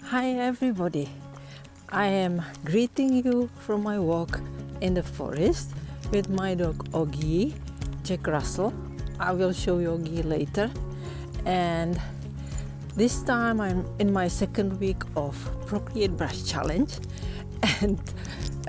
Hi everybody, I am greeting you from my walk in the forest with my dog Auggie, Jack Russell. I will show you Auggie later. And this time I'm in my second week of Procreate Brush Challenge and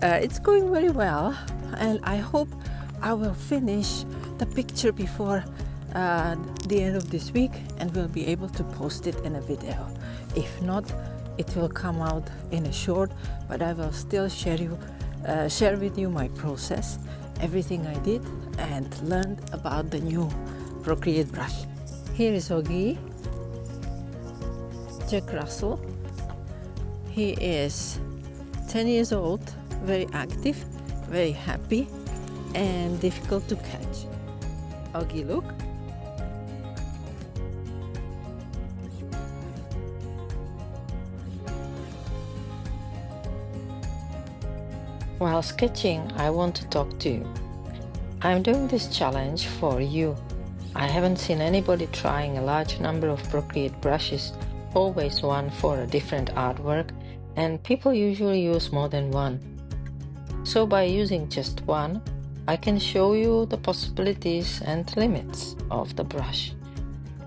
it's going very well, and I hope I will finish the picture before the end of this week and will be able to post it in a video. If not, it will come out in a short, but I will still share with you my process, everything I did and learned about the new Procreate brush. Here is Auggie, Jack Russell. He is 10 years old, very active, very happy and difficult to catch. Auggie, look. While sketching, I want to talk to you. I'm doing this challenge for you. I haven't seen anybody trying a large number of Procreate brushes, always one for a different artwork, and people usually use more than one. So by using just one, I can show you the possibilities and limits of the brush.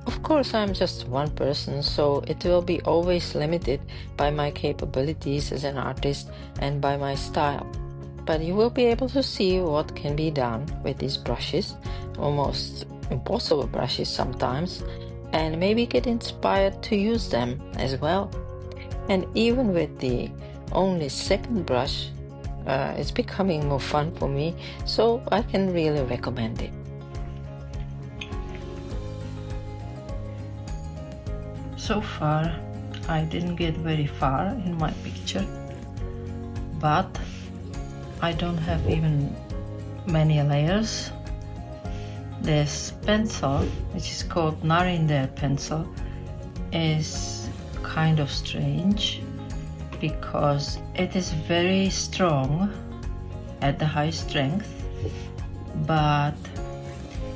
Of course, I'm just one person, so it will be always limited by my capabilities as an artist and by my style. But you will be able to see what can be done with these brushes, almost impossible brushes sometimes, and maybe get inspired to use them as well. And even with the only second brush, it's becoming more fun for me, so I can really recommend it. So far, I didn't get very far in my picture, but I don't have even many layers. This pencil, which is called Narinder pencil, is kind of strange because it is very strong at the high strength, but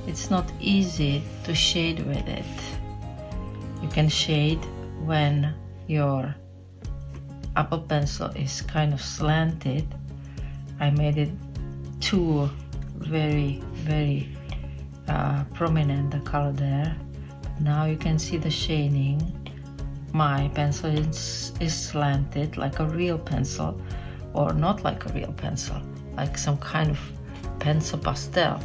it's not easy to shade with it. You can shade when your Apple pencil is kind of slanted. I made it too very prominent, the color there. Now you can see the shading. My pencil is slanted like a real pencil, or not like a real pencil, like some kind of pencil pastel.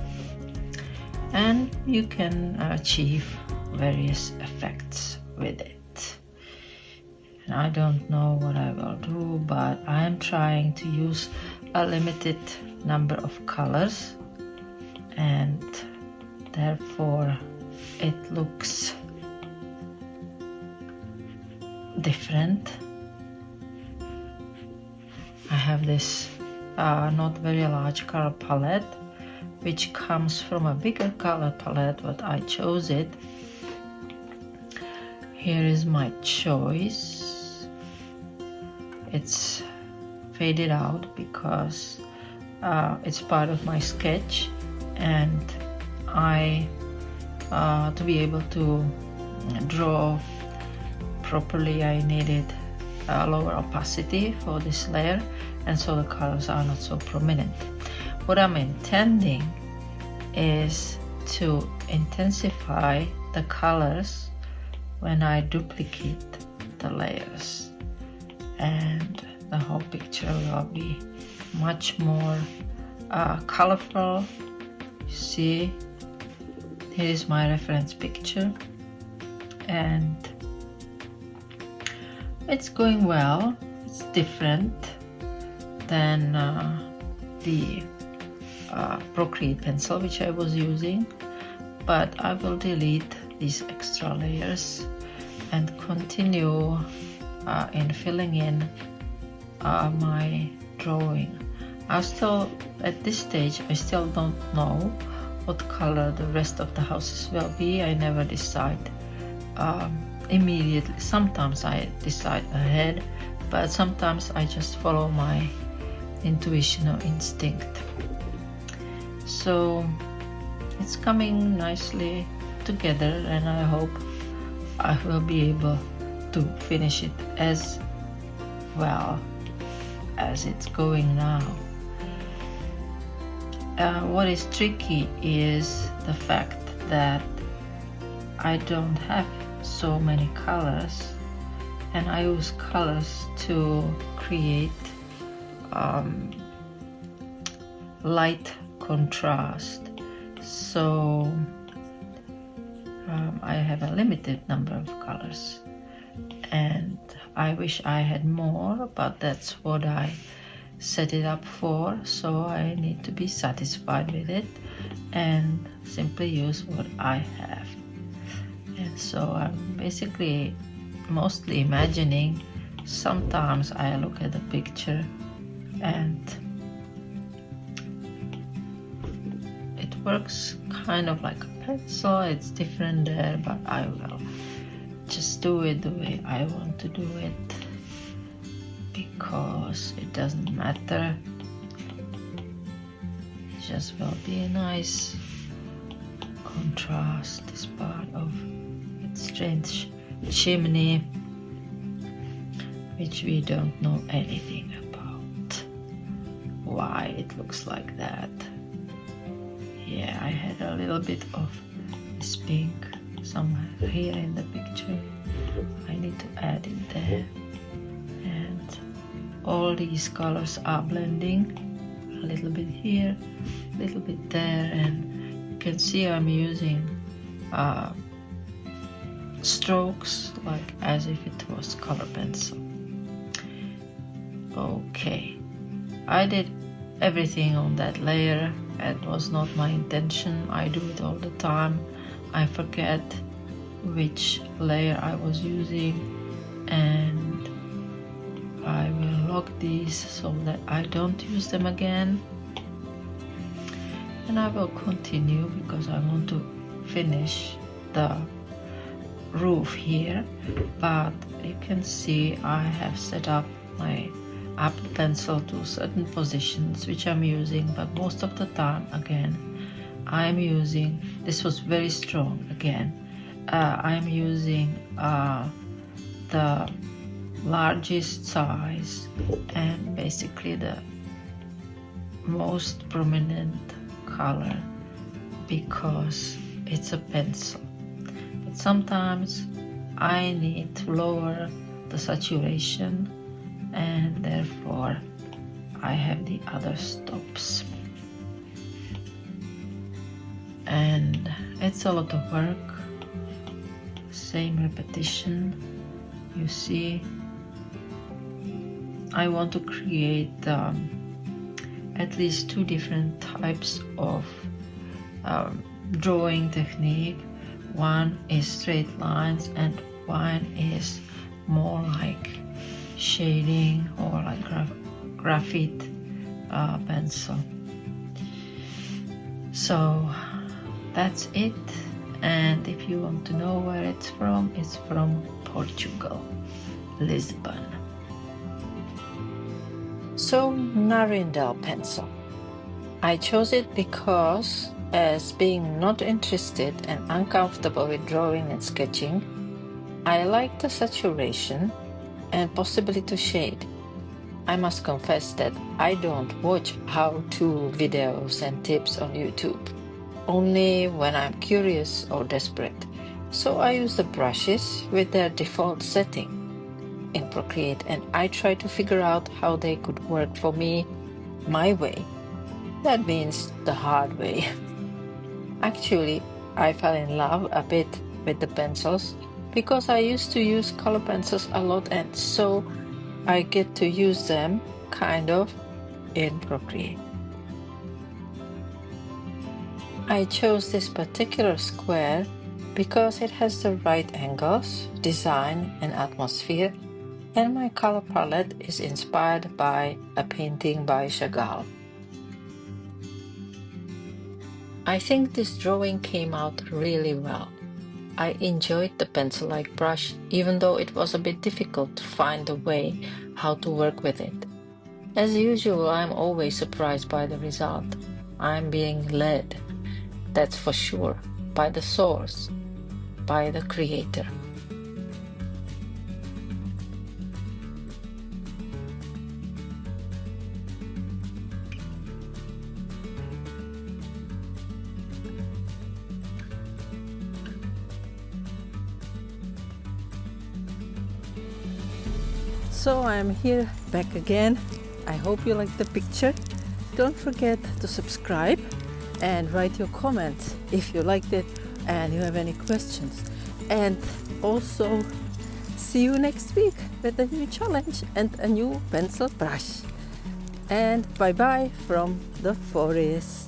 And you can achieve various effects with it. And I don't know what I will do, but I am trying to use a limited number of colors, and therefore it looks different. I have this not very large color palette, which comes from a bigger color palette, but I chose it. Here is my choice. It's faded out because it's part of my sketch, and to be able to draw properly, I needed a lower opacity for this layer, and so the colors are not so prominent. What I'm intending is to intensify the colors when I duplicate the layers, and the whole picture will be much more colorful. You see, here is my reference picture, and it's going well. It's different than the Procreate pencil which I was using, but I will delete these extra layers and continue in filling in my drawing. At this stage, I still don't know what color the rest of the houses will be. I never decide immediately. Sometimes I decide ahead, but sometimes I just follow my intuition or instinct. So it's coming nicely together, and I hope I will be able to finish it as well as it's going now. What is tricky is the fact that I don't have so many colors, and I use colors to create light contrast. So I have a limited number of colors, and I wish I had more, but that's what I set it up for, so I need to be satisfied with it and simply use what I have. And so I'm basically mostly imagining. Sometimes I look at the picture and it works kind of like a pencil. It's different there, but I will just do it the way I want to do it, because it doesn't matter. It just will be a nice contrast, this part of its strange chimney, which we don't know anything about, why it looks like that. Yeah, I had a little bit of this pink somewhere here in the picture. I need to add it there. And all these colors are blending, a little bit here, a little bit there, and you can see I'm using strokes like as if it was color pencil. Okay, I did everything on that layer. It was not my intention. I do it all the time. I forget which layer I was using, and I will lock these so that I don't use them again. And I will continue because I want to finish the roof here, but you can see I have set up my Apple Pencil to certain positions which I'm using, but most of the time again I'm using, this was very strong again, I'm using the largest size and basically the most prominent color because it's a pencil. But sometimes I need to lower the saturation, and therefore I have the other stops. And it's a lot of work, same repetition. You see, I want to create at least two different types of drawing technique. One is straight lines and one is more like shading or like graphite pencil. So that's it. And if you want to know where it's from Portugal, Lisbon. So Narinder pencil. I chose it because, as being not interested and uncomfortable with drawing and sketching, I like the saturation and possibility to shade. I must confess that I don't watch how-to videos and tips on YouTube, only when I'm curious or desperate. So I use the brushes with their default setting in Procreate, and I try to figure out how they could work for me my way. That means the hard way. Actually, I fell in love a bit with the pencils because I used to use color pencils a lot, and so I get to use them kind of in Procreate. I chose this particular square because it has the right angles, design and atmosphere, and my color palette is inspired by a painting by Chagall. I think this drawing came out really well. I enjoyed the pencil-like brush, even though it was a bit difficult to find a way how to work with it. As usual, I'm always surprised by the result. I'm being led, that's for sure, by the source, by the creator. So I'm here back again. I hope you like the picture. Don't forget to subscribe and write your comments if you liked it and you have any questions. And also see you next week with a new challenge and a new pencil brush. And bye bye from the forest.